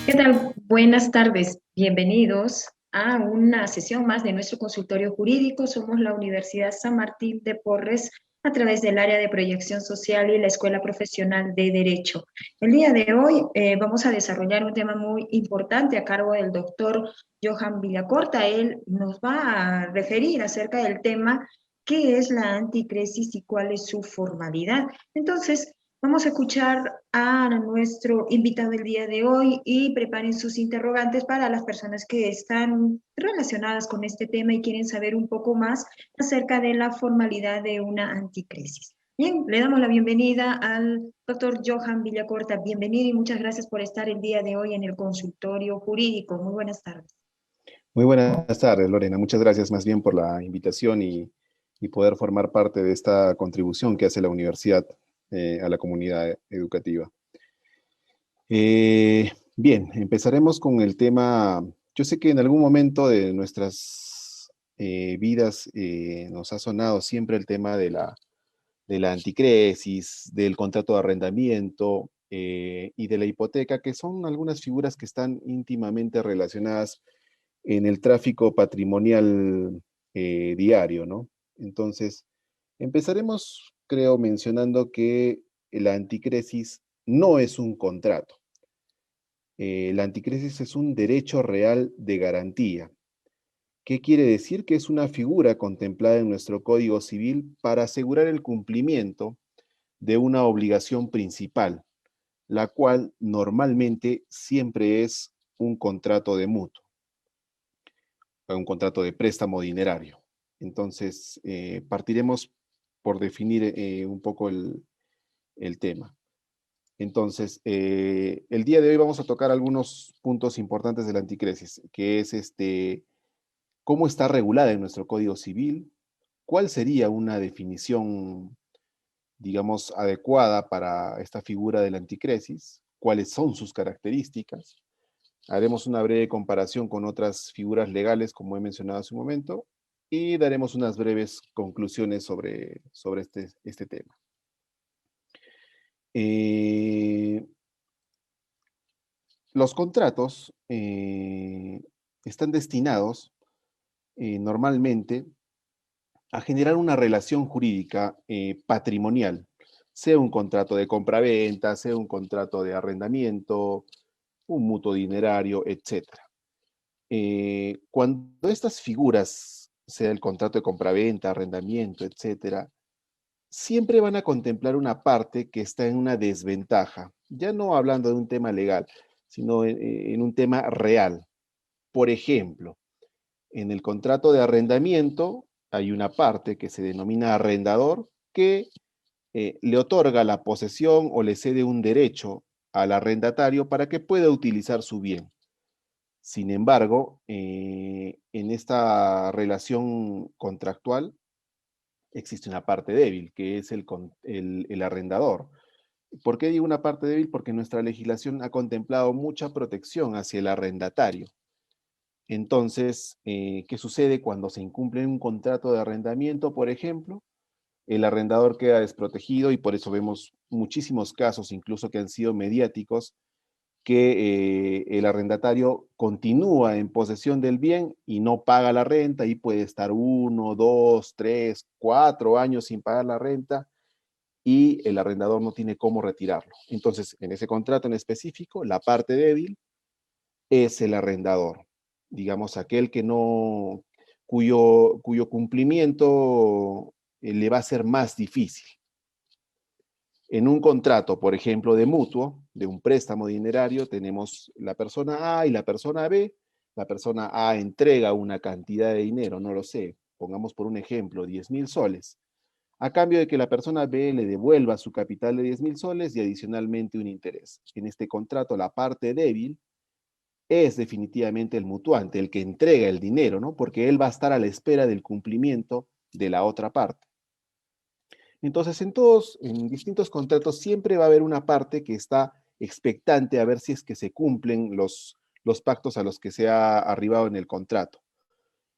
¿Qué tal? Buenas tardes. Bienvenidos a una sesión más de nuestro consultorio jurídico. Somos la Universidad San Martín de Porres a través del área de proyección social y la Escuela Profesional de Derecho. El día de hoy vamos a desarrollar un tema muy importante a cargo del doctor Johan Villacorta. Él nos va a referir acerca del tema qué es la anticresis y cuál es su formalidad. Entonces, vamos a escuchar a nuestro invitado del día de hoy y preparen sus interrogantes para las personas que están relacionadas con este tema y quieren saber un poco más acerca de la formalidad de una anticrisis. Bien, le damos la bienvenida al doctor Johan Villacorta. Bienvenido y muchas gracias por estar el día de hoy en el consultorio jurídico. Muy buenas tardes. Muy buenas tardes, Lorena. Muchas gracias más bien por la invitación y poder formar parte de esta contribución que hace la universidad a la comunidad educativa. Bien, empezaremos con el tema. Yo sé que en algún momento de nuestras vidas nos ha sonado siempre el tema de la anticresis, del contrato de arrendamiento y de la hipoteca, que son algunas figuras que están íntimamente relacionadas en el tráfico patrimonial diario, ¿no? Entonces, empezaremos, creo, mencionando que la anticresis no es un contrato. La anticresis es un derecho real de garantía. ¿Qué quiere decir? Que es una figura contemplada en nuestro Código Civil para asegurar el cumplimiento de una obligación principal, la cual normalmente siempre es un contrato de mutuo, un contrato de préstamo dinerario. Entonces, partiremos por definir un poco el tema. Entonces, el día de hoy vamos a tocar algunos puntos importantes de la anticresis, que es cómo está regulada en nuestro Código Civil, cuál sería una definición, digamos, adecuada para esta figura de la anticresis, cuáles son sus características. Haremos una breve comparación con otras figuras legales, como he mencionado hace un momento, y daremos unas breves conclusiones sobre este tema. Eh, los contratos están destinados normalmente a generar una relación jurídica patrimonial, sea un contrato de compraventa, sea un contrato de arrendamiento, un mutuo dinerario, etcétera. Cuando estas figuras, sea el contrato de compraventa, arrendamiento, etcétera, siempre van a contemplar una parte que está en una desventaja, ya no hablando de un tema legal, sino en un tema real. Por ejemplo, en el contrato de arrendamiento hay una parte que se denomina arrendador que le otorga la posesión o le cede un derecho al arrendatario para que pueda utilizar su bien. Sin embargo, en esta relación contractual existe una parte débil, que es el arrendador. ¿Por qué digo una parte débil? Porque nuestra legislación ha contemplado mucha protección hacia el arrendatario. Entonces, ¿qué sucede cuando se incumple un contrato de arrendamiento, por ejemplo? El arrendador queda desprotegido y por eso vemos muchísimos casos, incluso que han sido mediáticos, que el arrendatario continúa en posesión del bien y no paga la renta y puede estar 1, 2, 3, 4 años sin pagar la renta y el arrendador no tiene cómo retirarlo. Entonces, en ese contrato en específico, la parte débil es el arrendador, digamos, aquel que no, cuyo cumplimiento le va a ser más difícil. En un contrato, por ejemplo, de mutuo, de un préstamo dinerario, tenemos la persona A y la persona B. La persona A entrega una cantidad de dinero, no lo sé, pongamos por un ejemplo, 10.000 soles, a cambio de que la persona B le devuelva su capital de 10.000 soles y adicionalmente un interés. En este contrato, la parte débil es definitivamente el mutuante, el que entrega el dinero, ¿no? Porque él va a estar a la espera del cumplimiento de la otra parte. Entonces, en distintos contratos, siempre va a haber una parte que está expectante a ver si es que se cumplen los pactos a los que se ha arribado en el contrato.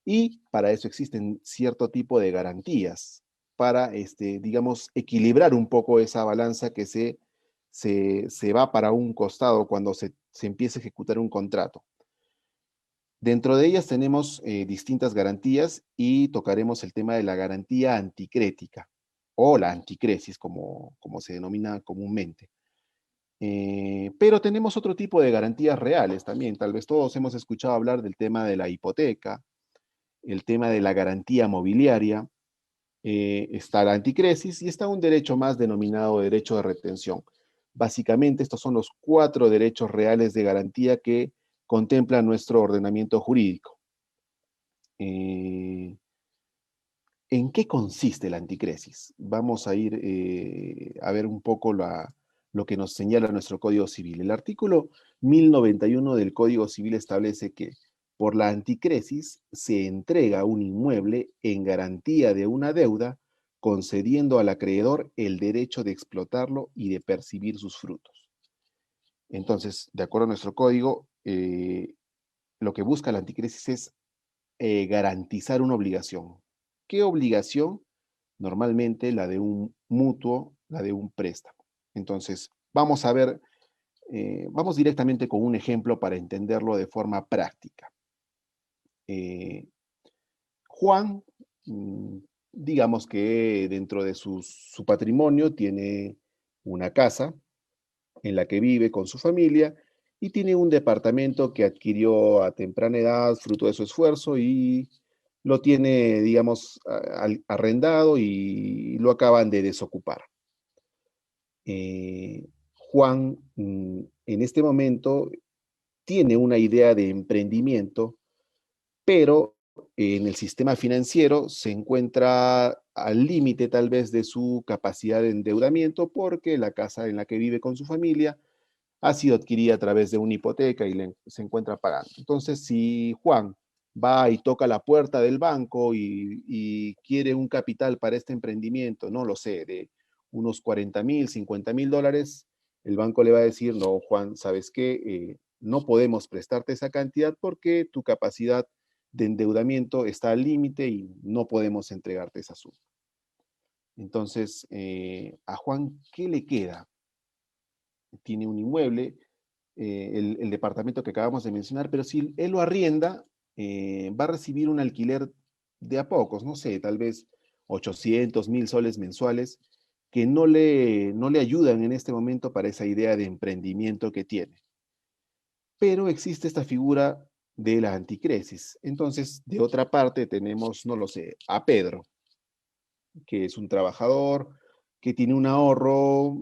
Y para eso existen cierto tipo de garantías, para, digamos, equilibrar un poco esa balanza que se va para un costado cuando se se empiece a ejecutar un contrato. Dentro de ellas tenemos distintas garantías y tocaremos el tema de la garantía anticrética o la anticresis, como se denomina comúnmente. Pero tenemos otro tipo de garantías reales también. Tal vez todos hemos escuchado hablar del tema de la hipoteca, el tema de la garantía mobiliaria, está la anticresis y está un derecho más denominado derecho de retención. Básicamente, estos son los 4 derechos reales de garantía que contempla nuestro ordenamiento jurídico. ¿En qué consiste la anticresis? Vamos a ir a ver un poco lo que nos señala nuestro Código Civil. El artículo 1091 del Código Civil establece que por la anticresis se entrega un inmueble en garantía de una deuda, concediendo al acreedor el derecho de explotarlo y de percibir sus frutos. Entonces, de acuerdo a nuestro código, lo que busca la anticresis es garantizar una obligación. ¿Qué obligación? Normalmente la de un mutuo, la de un préstamo. Entonces, vamos a ver, vamos directamente con un ejemplo para entenderlo de forma práctica. Juan, digamos que dentro de su patrimonio tiene una casa en la que vive con su familia y tiene un departamento que adquirió a temprana edad, fruto de su esfuerzo, y lo tiene, digamos, arrendado y lo acaban de desocupar. Juan, en este momento, tiene una idea de emprendimiento, pero en el sistema financiero se encuentra al límite tal vez de su capacidad de endeudamiento porque la casa en la que vive con su familia ha sido adquirida a través de una hipoteca y se encuentra pagando. Entonces, si Juan va y toca la puerta del banco y quiere un capital para este emprendimiento, no lo sé, de unos 40,000, 50,000 dólares, el banco le va a decir, no, Juan, ¿sabes qué? No podemos prestarte esa cantidad porque tu capacidad de endeudamiento está al límite y no podemos entregarte esa suma. Entonces, a Juan, ¿qué le queda? Tiene un inmueble, el departamento que acabamos de mencionar, pero si él lo arrienda, va a recibir un alquiler de a pocos, no sé, tal vez 800, 1000 soles mensuales, que no le ayudan en este momento para esa idea de emprendimiento que tiene. Pero existe esta figura de la anticresis. Entonces, de otra parte, tenemos, no lo sé, a Pedro, que es un trabajador que tiene un ahorro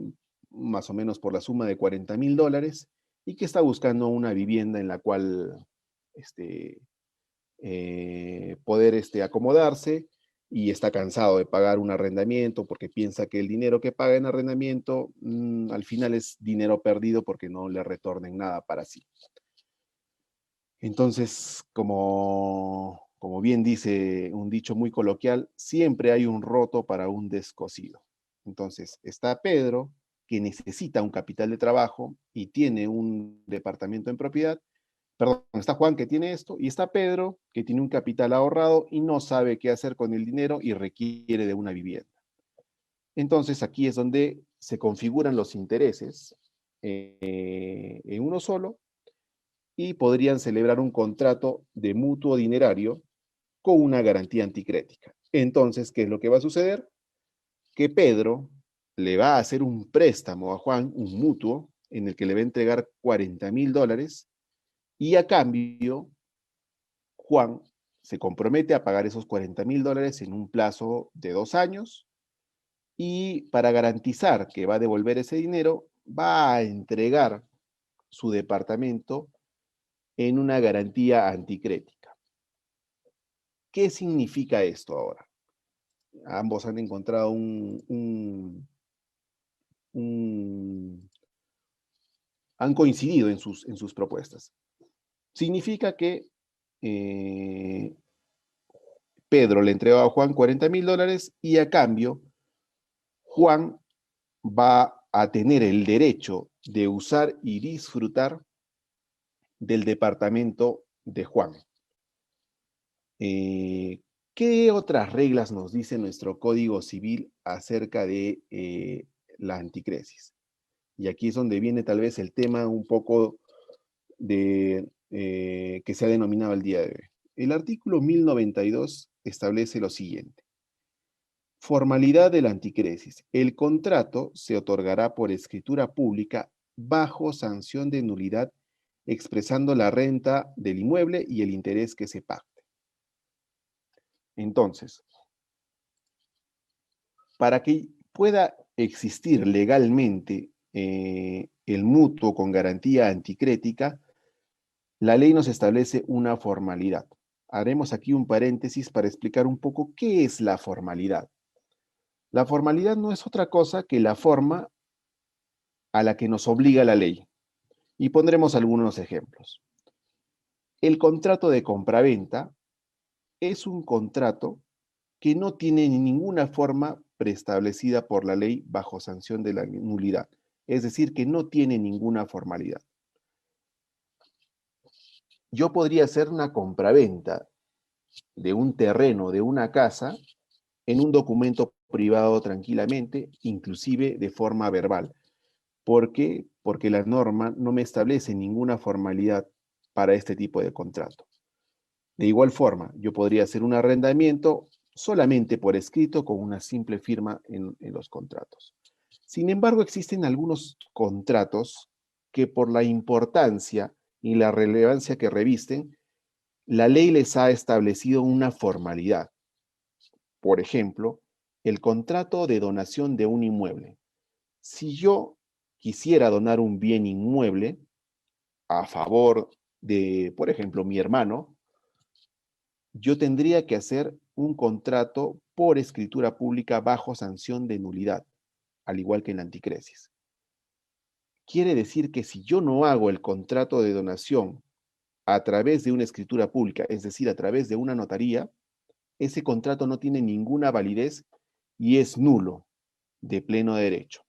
más o menos por la suma de 40,000 dólares y que está buscando una vivienda en la cual este, poder acomodarse, y está cansado de pagar un arrendamiento porque piensa que el dinero que paga en arrendamiento al final es dinero perdido porque no le retornen nada para sí. Entonces, como bien dice un dicho muy coloquial, siempre hay un roto para un descosido. Entonces, está Pedro, que necesita un capital de trabajo y tiene un departamento en propiedad. Perdón, está Juan, que tiene esto, y está Pedro, que tiene un capital ahorrado y no sabe qué hacer con el dinero y requiere de una vivienda. Entonces, aquí es donde se configuran los intereses en uno solo, y podrían celebrar un contrato de mutuo dinerario con una garantía anticrética. Entonces, ¿qué es lo que va a suceder? Que Pedro le va a hacer un préstamo a Juan, un mutuo, en el que le va a entregar 40,000 dólares, y a cambio, Juan se compromete a pagar esos 40,000 dólares en un plazo de 2 años, y para garantizar que va a devolver ese dinero, va a entregar su departamento en una garantía anticrética. ¿Qué significa esto ahora? Ambos han encontrado han coincidido en sus propuestas. Significa que eh, Pedro le entregó a Juan 40,000 dólares y a cambio Juan va a tener el derecho de usar y disfrutar del departamento de Juan. ¿Qué otras reglas nos dice nuestro Código Civil acerca de la anticresis? Y aquí es donde viene tal vez el tema un poco que se ha denominado el día de hoy. El artículo 1092 establece lo siguiente. Formalidad del anticresis. El contrato se otorgará por escritura pública bajo sanción de nulidad, expresando la renta del inmueble y el interés que se pacte. Entonces, para que pueda existir legalmente el mutuo con garantía anticrética, la ley nos establece una formalidad. Haremos aquí un paréntesis para explicar un poco qué es la formalidad. La formalidad no es otra cosa que la forma a la que nos obliga la ley. Y pondremos algunos ejemplos. El contrato de compraventa es un contrato que no tiene ninguna forma preestablecida por la ley bajo sanción de la nulidad. Es decir, que no tiene ninguna formalidad. Yo podría hacer una compraventa de un terreno, de una casa, en un documento privado tranquilamente, inclusive de forma verbal. ¿Por qué? Porque la norma no me establece ninguna formalidad para este tipo de contrato. De igual forma, yo podría hacer un arrendamiento solamente por escrito con una simple firma en los contratos. Sin embargo, existen algunos contratos que por la importancia y la relevancia que revisten, la ley les ha establecido una formalidad. Por ejemplo, el contrato de donación de un inmueble. Si yo quisiera donar un bien inmueble a favor de, por ejemplo, mi hermano, yo tendría que hacer un contrato por escritura pública bajo sanción de nulidad, al igual que en la anticresis. Quiere decir que si yo no hago el contrato de donación a través de una escritura pública, es decir, a través de una notaría, ese contrato no tiene ninguna validez y es nulo, de pleno derecho.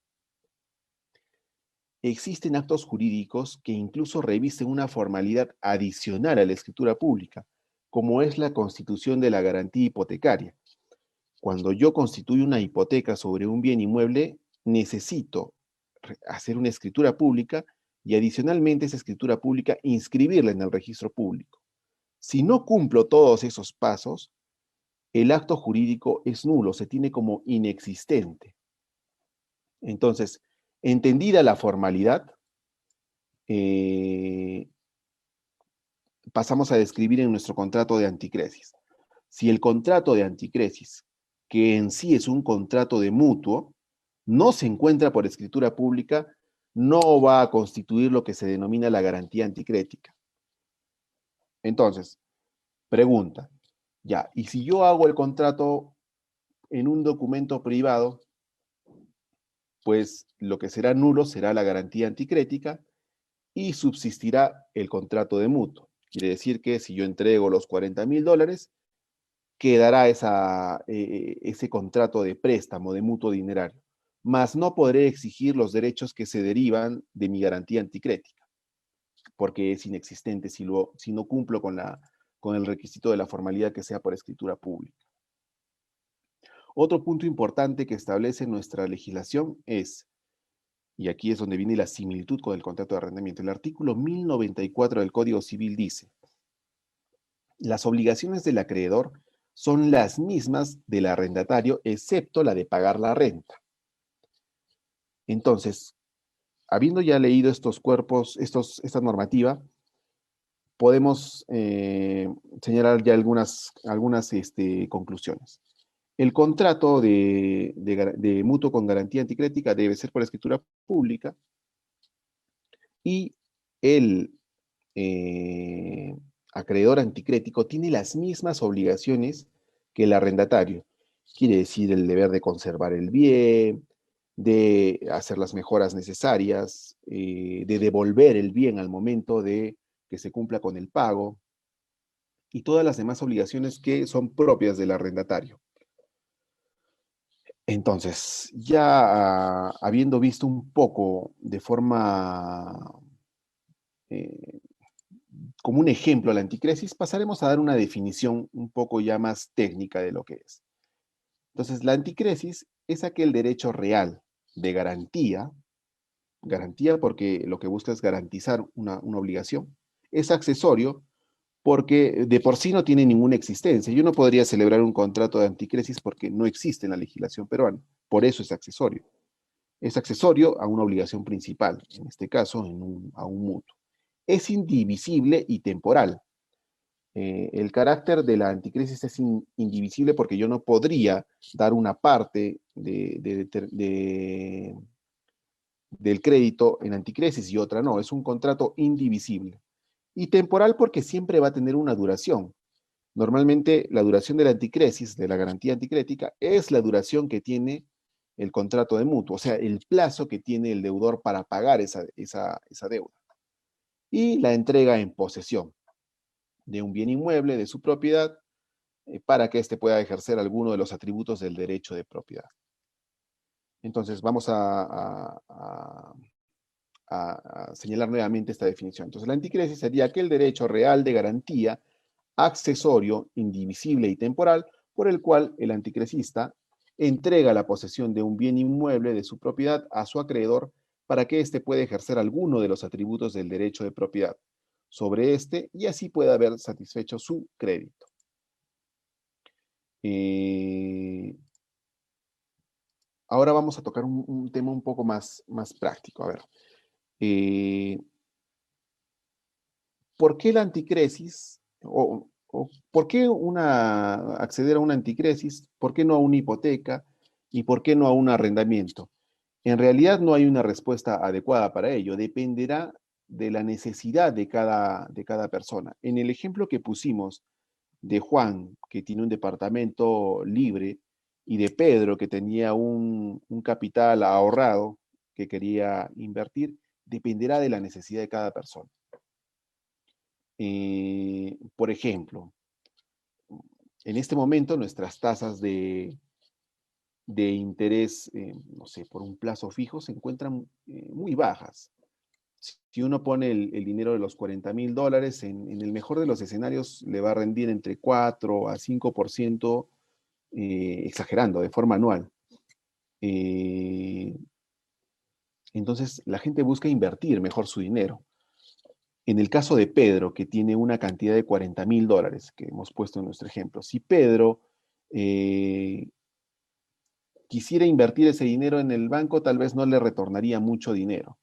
Existen actos jurídicos que incluso revisten una formalidad adicional a la escritura pública, como es la constitución de la garantía hipotecaria. Cuando yo constituyo una hipoteca sobre un bien inmueble, necesito hacer una escritura pública y adicionalmente esa escritura pública inscribirla en el registro público. Si no cumplo todos esos pasos, el acto jurídico es nulo, se tiene como inexistente. Entonces, entendida la formalidad, pasamos a describir en nuestro contrato de anticresis. Si el contrato de anticresis, que en sí es un contrato de mutuo, no se encuentra por escritura pública, no va a constituir lo que se denomina la garantía anticrética. Entonces, pregunta, ya, y si yo hago el contrato en un documento privado, pues lo que será nulo será la garantía anticrética y subsistirá el contrato de mutuo. Quiere decir que si yo entrego los $40,000, quedará ese contrato de préstamo, de mutuo dinerario, mas no podré exigir los derechos que se derivan de mi garantía anticrética, porque es inexistente si no cumplo con el requisito de la formalidad que sea por escritura pública. Otro punto importante que establece nuestra legislación es, y aquí es donde viene la similitud con el contrato de arrendamiento, el artículo 1094 del Código Civil dice: las obligaciones del acreedor son las mismas del arrendatario, excepto la de pagar la renta. Entonces, habiendo ya leído estos cuerpos, esta normativa, podemos señalar ya algunas conclusiones. El contrato de mutuo con garantía anticrética debe ser por escritura pública y el acreedor anticrético tiene las mismas obligaciones que el arrendatario. Quiere decir el deber de conservar el bien, de hacer las mejoras necesarias, de devolver el bien al momento de que se cumpla con el pago y todas las demás obligaciones que son propias del arrendatario. Entonces, ya habiendo visto un poco de forma eh, como un ejemplo a la anticresis, pasaremos a dar una definición un poco ya más técnica de lo que es. Entonces, la anticresis es aquel derecho real de garantía porque lo que busca es garantizar una obligación, Es accesorio porque de por sí no tiene ninguna existencia. Yo no podría celebrar un contrato de anticresis porque no existe en la legislación peruana. Por eso es accesorio. Es accesorio a una obligación principal, en este caso a un mutuo. Es indivisible y temporal. El carácter de la anticresis es indivisible porque yo no podría dar una parte del crédito en anticresis y otra no. Es un contrato indivisible. Y temporal porque siempre va a tener una duración. Normalmente la duración de la anticresis, de la garantía anticrética, es la duración que tiene el contrato de mutuo, o sea, el plazo que tiene el deudor para pagar esa deuda. Y la entrega en posesión de un bien inmueble de su propiedad para que éste pueda ejercer alguno de los atributos del derecho de propiedad. Entonces vamos a señalar nuevamente esta definición. Entonces la anticresis sería aquel derecho real de garantía accesorio, indivisible y temporal, por el cual el anticresista entrega la posesión de un bien inmueble de su propiedad a su acreedor para que éste pueda ejercer alguno de los atributos del derecho de propiedad sobre éste y así pueda haber satisfecho su crédito. Ahora vamos a tocar un tema un poco más práctico. A ver, ¿por qué la anticresis o por qué acceder a una anticresis? ¿Por qué no a una hipoteca? ¿Y por qué no a un arrendamiento? En realidad no hay una respuesta adecuada para ello. Dependerá de la necesidad de cada persona. En el ejemplo que pusimos de Juan, que tiene un departamento libre, y de Pedro, que tenía un capital ahorrado que quería invertir, dependerá de la necesidad de cada persona. Por ejemplo, en este momento nuestras tasas de interés, no sé, por un plazo fijo se encuentran muy bajas. Si uno pone el dinero de los $40,000, en el mejor de los escenarios le va a rendir entre 4 a 5%, exagerando, de forma anual. Entonces, la gente busca invertir mejor su dinero. En el caso de Pedro, que tiene una cantidad de $40,000 que hemos puesto en nuestro ejemplo, si Pedro quisiera invertir ese dinero en el banco, tal vez no le retornaría mucho dinero.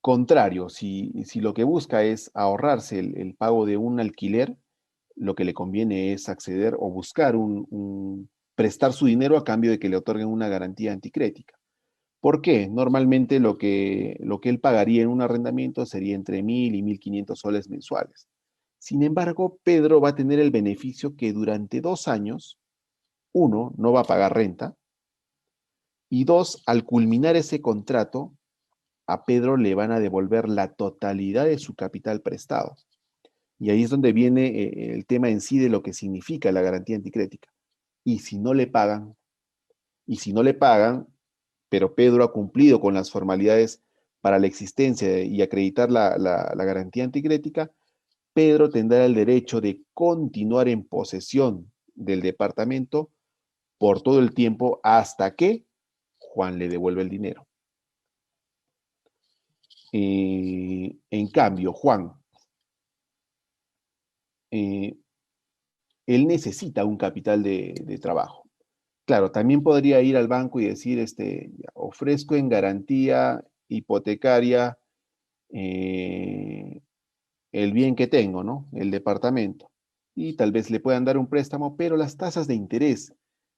Contrario, si lo que busca es ahorrarse el pago de un alquiler, lo que le conviene es acceder o buscar prestar su dinero a cambio de que le otorguen una garantía anticrética. ¿Por qué? Normalmente lo que él pagaría en un arrendamiento sería entre 1.000 y 1.500 soles mensuales. Sin embargo, Pedro va a tener el beneficio que durante 2 años, uno, no va a pagar renta, y dos, al culminar ese contrato, a Pedro le van a devolver la totalidad de su capital prestado. Y ahí es donde viene el tema en sí de lo que significa la garantía anticrética. Y si no le pagan, y si no le pagan, pero Pedro ha cumplido con las formalidades para la existencia y acreditar la garantía anticrética, Pedro tendrá el derecho de continuar en posesión del departamento por todo el tiempo hasta que Juan le devuelva el dinero. En cambio, Juan, él necesita un capital de trabajo. Claro, también podría ir al banco y decir, ofrezco en garantía hipotecaria el bien que tengo, ¿no? El departamento. Y tal vez le puedan dar un préstamo, pero las tasas de interés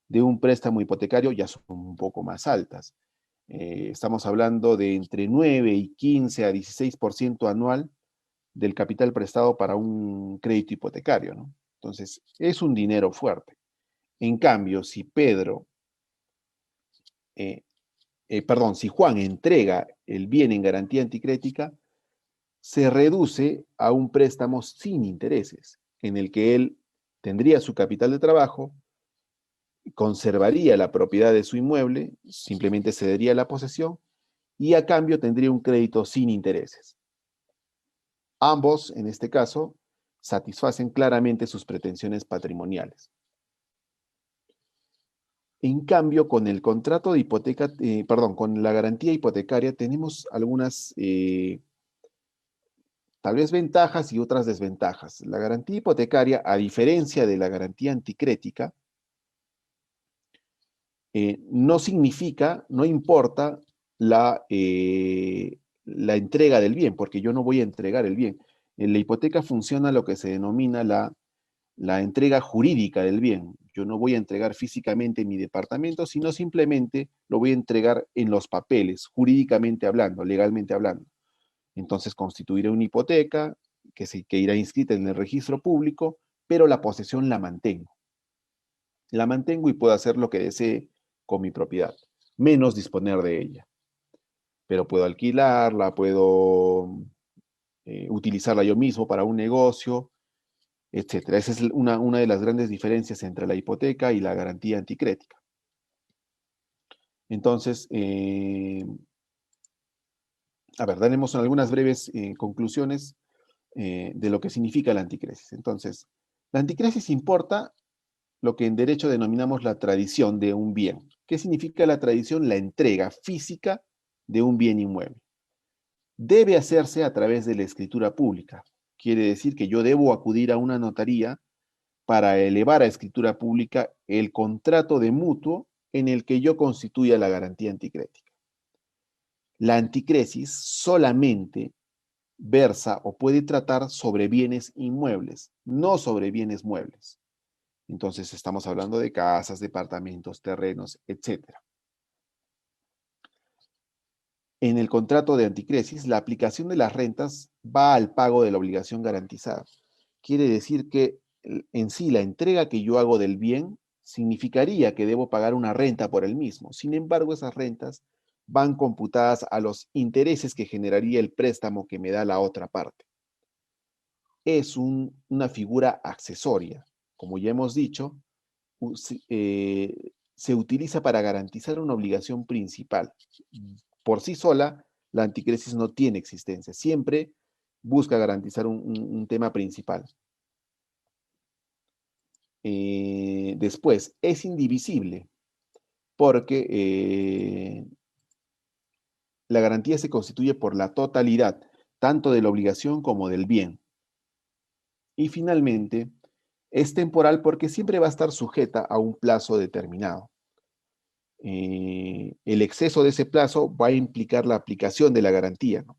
de un préstamo hipotecario ya son un poco más altas. Estamos hablando de entre 9 y 15 a 16% anual del capital prestado para un crédito hipotecario, ¿no? Entonces, es un dinero fuerte. En cambio, si Juan entrega el bien en garantía anticrética, se reduce a un préstamo sin intereses, en el que él tendría su capital de trabajo, conservaría la propiedad de su inmueble, simplemente cedería la posesión y a cambio tendría un crédito sin intereses. Ambos, en este caso, satisfacen claramente sus pretensiones patrimoniales. En cambio, con el contrato de hipoteca, con la garantía hipotecaria tenemos algunas tal vez ventajas y otras desventajas. La garantía hipotecaria, a diferencia de la garantía anticrética, no significa, no importa la entrega del bien, porque yo no voy a entregar el bien. En la hipoteca funciona lo que se denomina la entrega jurídica del bien. Yo no voy a entregar físicamente mi departamento, sino simplemente lo voy a entregar en los papeles, jurídicamente hablando, legalmente hablando. Entonces constituiré una hipoteca que irá inscrita en el registro público, pero la posesión la mantengo. La mantengo y puedo hacer lo que desee con mi propiedad, menos disponer de ella. Pero puedo alquilarla, puedo utilizarla yo mismo para un negocio, etcétera. Esa es una de las grandes diferencias entre la hipoteca y la garantía anticrética. Entonces, a ver, daremos algunas breves conclusiones de lo que significa la anticresis. Entonces, la anticresis importa lo que en derecho denominamos la tradición de un bien. ¿Qué significa la tradición? La entrega física de un bien inmueble. Debe hacerse a través de la escritura pública. Quiere decir que yo debo acudir a una notaría para elevar a escritura pública el contrato de mutuo en el que yo constituya la garantía anticrética. La anticresis solamente versa o puede tratar sobre bienes inmuebles, no sobre bienes muebles. Entonces estamos hablando de casas, departamentos, terrenos, etc. En el contrato de anticresis, la aplicación de las rentas va al pago de la obligación garantizada. Quiere decir que en sí la entrega que yo hago del bien significaría que debo pagar una renta por el mismo. Sin embargo, esas rentas van computadas a los intereses que generaría el préstamo que me da la otra parte. Es una figura accesoria. Como ya hemos dicho, se utiliza para garantizar una obligación principal. Por sí sola, la anticresis no tiene existencia. Siempre busca garantizar un tema principal. Después, es indivisible porque la garantía se constituye por la totalidad, tanto de la obligación como del bien. Y finalmente, es temporal porque siempre va a estar sujeta a un plazo determinado. El exceso de ese plazo va a implicar la aplicación de la garantía, ¿no?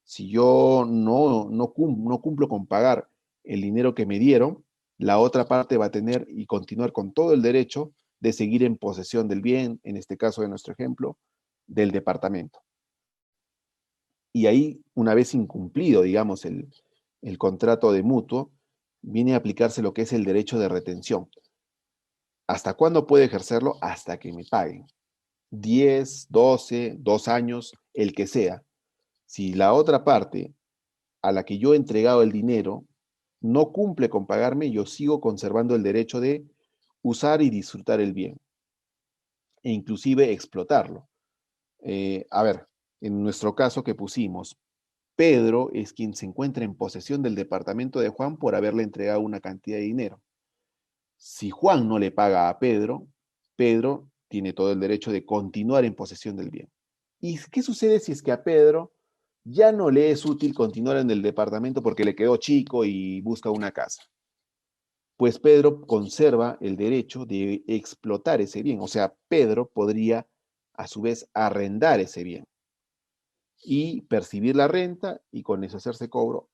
Si yo no cumplo con pagar el dinero que me dieron, la otra parte va a tener y continuar con todo el derecho de seguir en posesión del bien, en este caso de nuestro ejemplo, del departamento. Y ahí, una vez incumplido, digamos, el contrato de mutuo, viene a aplicarse lo que es el derecho de retención. ¿Hasta cuándo puede ejercerlo? Hasta que me paguen. 10, 12, 2 años, el que sea. Si la otra parte a la que yo he entregado el dinero no cumple con pagarme, yo sigo conservando el derecho de usar y disfrutar el bien e inclusive explotarlo. A ver, en nuestro caso que pusimos, Pedro es quien se encuentra en posesión del departamento de Juan por haberle entregado una cantidad de dinero. Si Juan no le paga a Pedro, Pedro tiene todo el derecho de continuar en posesión del bien. ¿Y qué sucede si es que a Pedro ya no le es útil continuar en el departamento porque le quedó chico y busca una casa? Pues Pedro conserva el derecho de explotar ese bien. O sea, Pedro podría a su vez arrendar ese bien y percibir la renta y con eso hacerse cobro.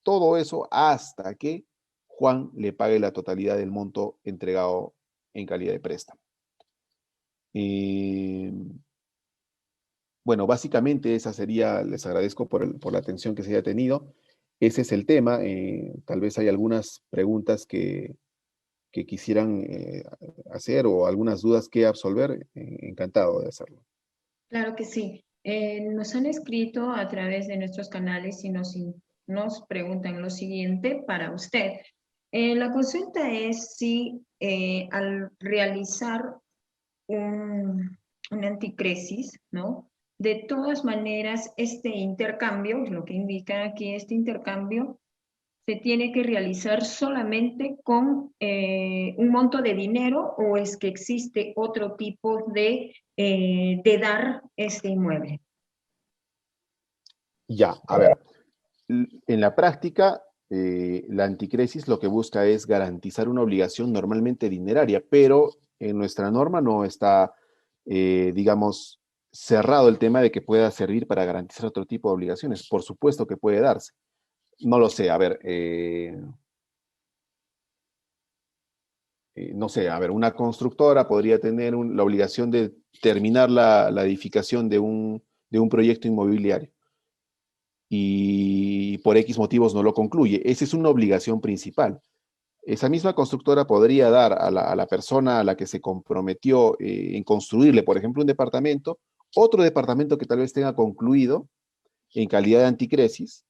Todo eso hasta que Juan le pague la totalidad del monto entregado en calidad de préstamo. Bueno, básicamente esa sería, les agradezco por la atención que se haya tenido. Ese es el tema. Tal vez hay algunas preguntas que quisieran hacer o algunas dudas que absolver. Encantado de hacerlo. Claro que sí. Nos han escrito a través de nuestros canales y nos preguntan lo siguiente para usted. La consulta es si al realizar un anticresis, ¿no? De todas maneras, este intercambio, lo que indica aquí este intercambio, se tiene que realizar solamente con un monto de dinero o es que existe otro tipo de dar este inmueble. Ya, a ver. En la práctica, la anticresis lo que busca es garantizar una obligación normalmente dineraria, pero en nuestra norma no está, digamos, cerrado el tema de que pueda servir para garantizar otro tipo de obligaciones. Por supuesto que puede darse. No lo sé, a ver, no sé, a ver, una constructora podría tener la obligación de terminar la edificación de un proyecto inmobiliario y por X motivos no lo concluye. Esa es una obligación principal. Esa misma constructora podría dar a la persona a la que se comprometió en construirle, por ejemplo, un departamento, otro departamento que tal vez tenga concluido en calidad de anticresis,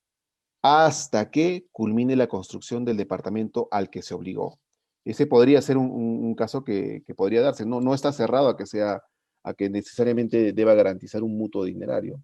hasta que culmine la construcción del departamento al que se obligó. Ese podría ser un caso que podría darse. No, no está cerrado a que sea, a que necesariamente deba garantizar un mutuo dinerario.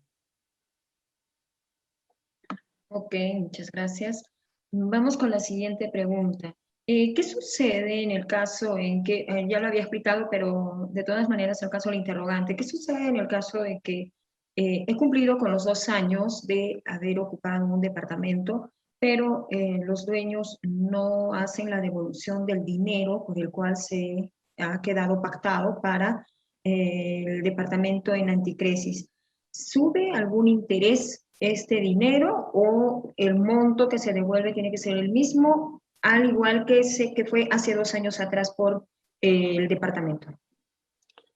Ok, muchas gracias. Vamos con la siguiente pregunta. ¿Qué sucede en el caso en que, ya lo había explicado, pero de todas maneras el caso del interrogante, ¿qué sucede en el caso de que he cumplido con los 2 años de haber ocupado un departamento, pero los dueños no hacen la devolución del dinero por el cual se ha quedado pactado para el departamento en anticresis? ¿Sube algún interés este dinero o el monto que se devuelve tiene que ser el mismo, al igual que ese que fue hace 2 años atrás por el departamento?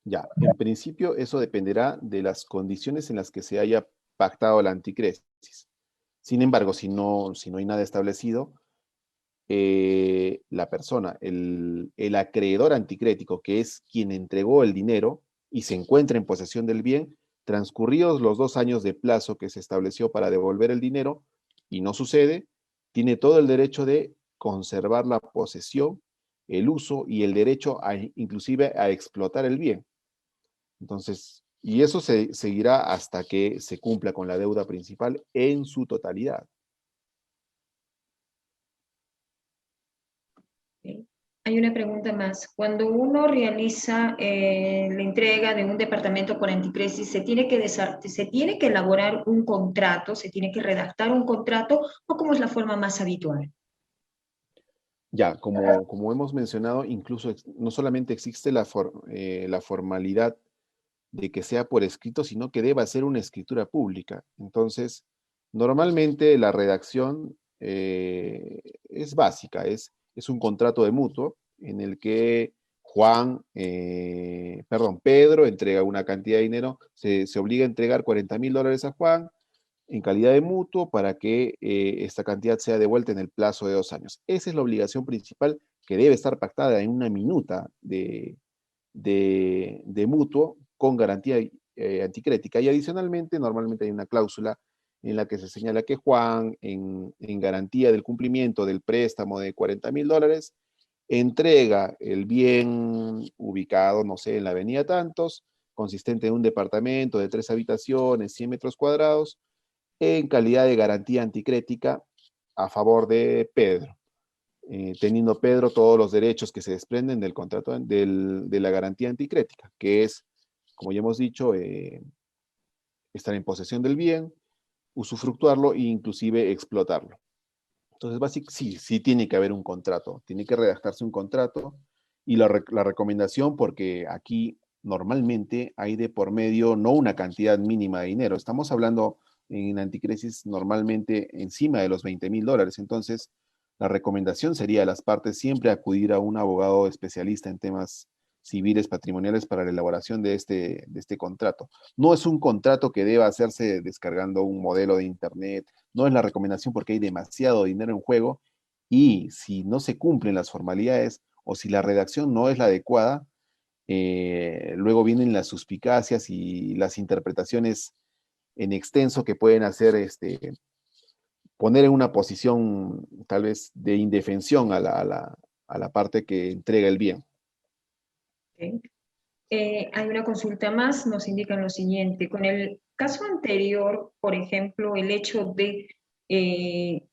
Ya, en principio eso dependerá de las condiciones en las que se haya pactado la anticresis. Sin embargo, si no hay nada establecido, la persona, el acreedor anticrético, que es quien entregó el dinero y se encuentra en posesión del bien, transcurridos los 2 años de plazo que se estableció para devolver el dinero y no sucede, tiene todo el derecho de conservar la posesión, el uso y el derecho inclusive a explotar el bien. Entonces, y eso se seguirá hasta que se cumpla con la deuda principal en su totalidad. ¿Ok? Hay una pregunta más. Cuando uno realiza la entrega de un departamento por anticresis, ¿se tiene que elaborar un contrato, se tiene que redactar un contrato o cómo es la forma más habitual? Ya, como hemos mencionado, incluso no solamente existe la formalidad de que sea por escrito, sino que deba ser una escritura pública. Entonces, normalmente la redacción es básica, es un contrato de mutuo en el que Pedro entrega una cantidad de dinero, se obliga a entregar $40,000 a Juan en calidad de mutuo para que esta cantidad sea devuelta en el plazo de 2 años. Esa es la obligación principal que debe estar pactada en una minuta de mutuo con garantía anticrética. Y adicionalmente, normalmente hay una cláusula en la que se señala que Juan, en garantía del cumplimiento del préstamo de $40,000, entrega el bien ubicado, no sé, en la avenida Tantos, consistente en un departamento de 3 habitaciones, 100 metros cuadrados, en calidad de garantía anticrética a favor de Pedro, teniendo Pedro todos los derechos que se desprenden del contrato de la garantía anticrética, que es, como ya hemos dicho, estar en posesión del bien, usufructuarlo e inclusive explotarlo. Entonces, básicamente, sí tiene que haber un contrato, tiene que redactarse un contrato y la recomendación, porque aquí normalmente hay de por medio no una cantidad mínima de dinero, estamos hablando en anticrisis normalmente encima de los $20,000, entonces la recomendación sería a las partes siempre acudir a un abogado especialista en temas civiles patrimoniales para la elaboración de este contrato. No es un contrato que deba hacerse descargando un modelo de internet, no es la recomendación porque hay demasiado dinero en juego y si no se cumplen las formalidades o si la redacción no es la adecuada, luego vienen las suspicacias y las interpretaciones en extenso que pueden hacer poner en una posición tal vez de indefensión a la parte que entrega el bien. ¿Ok? Hay una consulta más, nos indican lo siguiente. Con el caso anterior, por ejemplo, el hecho de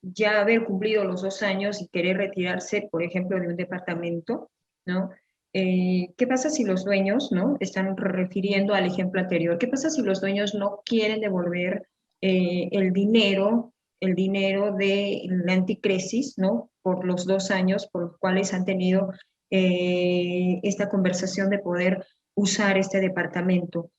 ya haber cumplido los 2 años y querer retirarse, por ejemplo, de un departamento, ¿no? ¿Qué pasa si los dueños, ¿no? Están refiriendo al ejemplo anterior. ¿Qué pasa si los dueños no quieren devolver el dinero el dinero de la anticresis, ¿no? Por los 2 años por los cuales han tenido esta conversación de poder usar este departamento.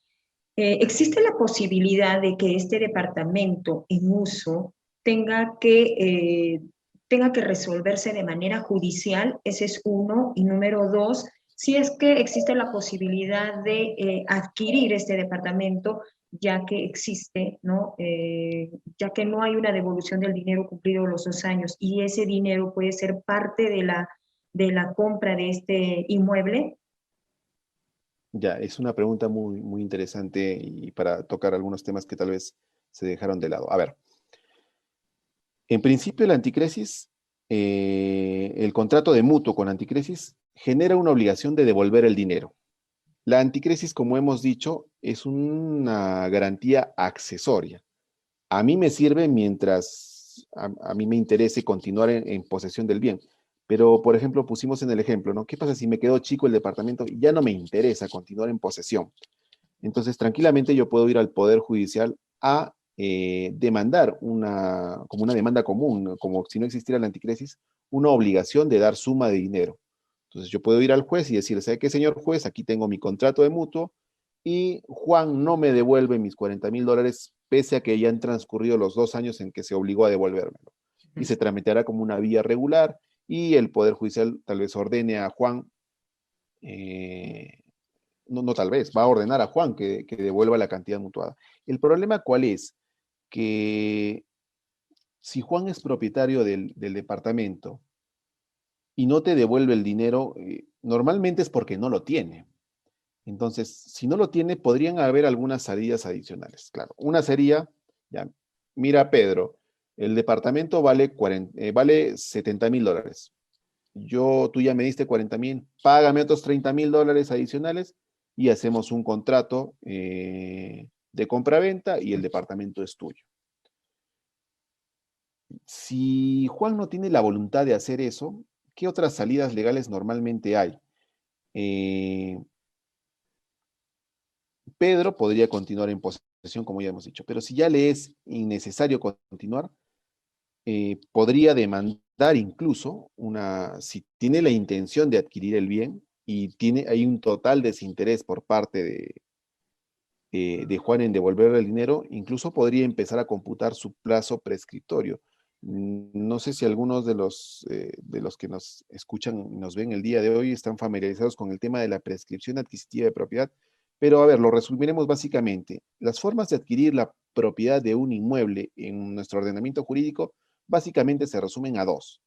¿Existe la posibilidad de que este departamento en uso tenga que, tenga que resolverse de manera judicial? Ese es uno. Y número dos, si es que existe la posibilidad de adquirir este departamento, ya que existe, ¿no? Ya que no hay una devolución del dinero cumplido los 2 años y ese dinero puede ser parte de la compra de este inmueble. Ya, es una pregunta muy, muy interesante y para tocar algunos temas que tal vez se dejaron de lado. A ver, en principio, la anticresis, el contrato de mutuo con anticresis genera una obligación de devolver el dinero. La anticresis, como hemos dicho, es una garantía accesoria. A mí me sirve mientras a mí me interese continuar en posesión del bien. Pero, por ejemplo, pusimos en el ejemplo, ¿no? ¿Qué pasa si me quedó chico el departamento y ya no me interesa continuar en posesión? Entonces, tranquilamente yo puedo ir al Poder Judicial a demandar como una demanda común, ¿no? Como si no existiera la anticresis, una obligación de dar suma de dinero. Entonces, yo puedo ir al juez y decir, ¿sabe qué, señor juez? Aquí tengo mi contrato de mutuo y Juan no me devuelve mis $40,000 pese a que ya han transcurrido los 2 años en que se obligó a devolvérmelo. Y se tramitará como una vía regular y el Poder Judicial tal vez ordene a Juan eh, no, no tal vez, va a ordenar a Juan que devuelva la cantidad mutuada. El problema cuál es, que si Juan es propietario del departamento y no te devuelve el dinero, normalmente es porque no lo tiene. Entonces, si no lo tiene, podrían haber algunas salidas adicionales. Claro, una sería, ya, mira Pedro, el departamento vale $70,000. Tú ya me diste 40,000, págame otros $30,000 adicionales y hacemos un contrato de compra-venta y el departamento es tuyo. Si Juan no tiene la voluntad de hacer eso, ¿qué otras salidas legales normalmente hay? Eh, Pedro podría continuar en posesión, como ya hemos dicho, pero si ya le es innecesario continuar, podría demandar incluso si tiene la intención de adquirir el bien y hay un total desinterés por parte de Juan en devolverle el dinero, incluso podría empezar a computar su plazo prescriptorio. No sé si algunos de los que nos escuchan y nos ven el día de hoy están familiarizados con el tema de la prescripción adquisitiva de propiedad, pero a ver, lo resumiremos básicamente. Las formas de adquirir la propiedad de un inmueble en nuestro ordenamiento jurídico básicamente se resumen a dos.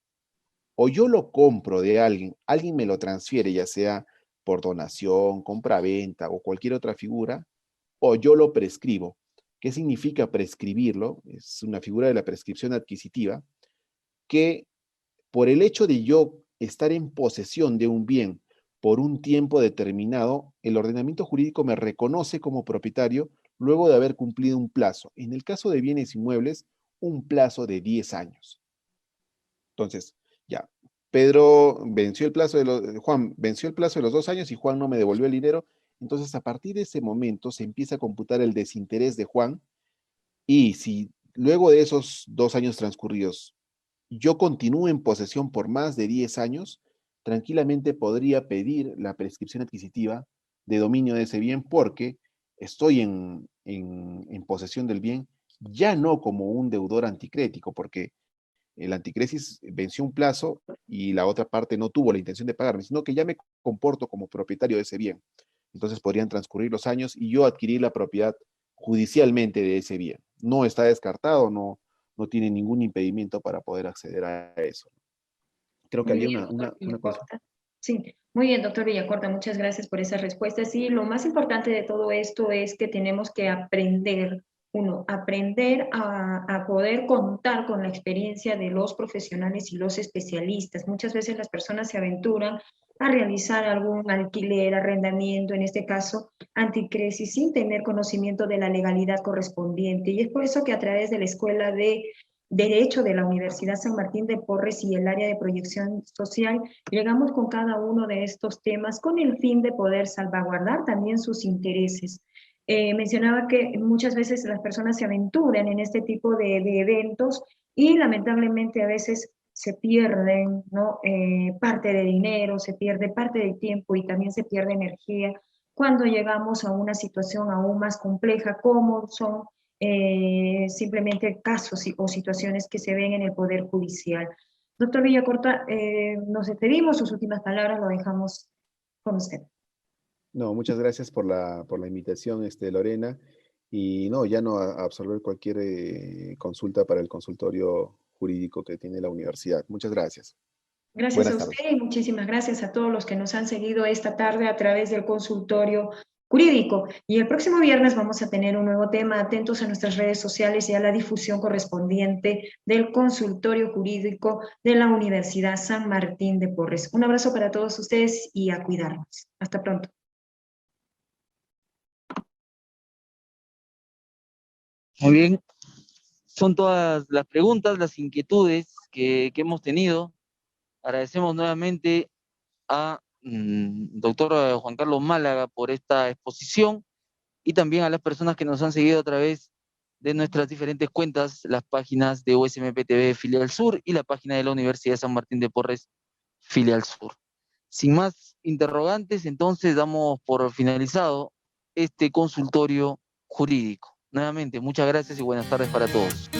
O yo lo compro de alguien, alguien me lo transfiere, ya sea por donación, compra-venta o cualquier otra figura, o yo lo prescribo. ¿Qué significa prescribirlo? Es una figura de la prescripción adquisitiva que por el hecho de yo estar en posesión de un bien por un tiempo determinado, el ordenamiento jurídico me reconoce como propietario luego de haber cumplido un plazo. En el caso de bienes inmuebles, un plazo de 10 años. Entonces, ya, Juan venció el plazo de los 2 años y Juan no me devolvió el dinero. Entonces, a partir de ese momento se empieza a computar el desinterés de Juan y si luego de esos 2 años transcurridos yo continúo en posesión por más de 10 años, tranquilamente podría pedir la prescripción adquisitiva de dominio de ese bien porque estoy en posesión del bien, ya no como un deudor anticrético, porque el anticresis venció un plazo y la otra parte no tuvo la intención de pagarme, sino que ya me comporto como propietario de ese bien. Entonces podrían transcurrir los años y yo adquirir la propiedad judicialmente de ese bien. No está descartado, no tiene ningún impedimento para poder acceder a eso. Creo que Muy había bien, doctor una cosa. Villacorta. Sí, muy bien, doctor Villacorta, muchas gracias por esas respuestas. Sí, lo más importante de todo esto es que tenemos que aprender, aprender a poder contar con la experiencia de los profesionales y los especialistas. Muchas veces las personas se aventuran a realizar algún alquiler, arrendamiento, en este caso, anticresis, sin tener conocimiento de la legalidad correspondiente. Y es por eso que a través de la Escuela de Derecho de la Universidad San Martín de Porres y el área de proyección social, llegamos con cada uno de estos temas con el fin de poder salvaguardar también sus intereses. mencionaba que muchas veces las personas se aventuran en este tipo de eventos y lamentablemente a veces se pierden, ¿no? Parte de dinero, se pierde parte de tiempo y también se pierde energía cuando llegamos a una situación aún más compleja, como son simplemente casos o situaciones que se ven en el Poder Judicial. Doctor Villacorta, nos despedimos, sus últimas palabras lo dejamos con usted. No, muchas gracias por la invitación, Lorena. Y no, ya no absorber cualquier consulta para el consultorio jurídico que tiene la universidad. Muchas gracias. Gracias a Buenas tardes. usted y muchísimas gracias a todos los que nos han seguido esta tarde a través del consultorio jurídico. Y el próximo viernes vamos a tener un nuevo tema. Atentos a nuestras redes sociales y a la difusión correspondiente del consultorio jurídico de la Universidad San Martín de Porres. Un abrazo para todos ustedes y a cuidarnos. Hasta pronto. Muy bien, son todas las preguntas, las inquietudes que hemos tenido. Agradecemos nuevamente a doctor Juan Carlos Málaga por esta exposición y también a las personas que nos han seguido a través de nuestras diferentes cuentas, las páginas de USMP TV Filial Sur y la página de la Universidad de San Martín de Porres Filial Sur. Sin más interrogantes, entonces damos por finalizado este consultorio jurídico. Nuevamente, muchas gracias y buenas tardes para todos.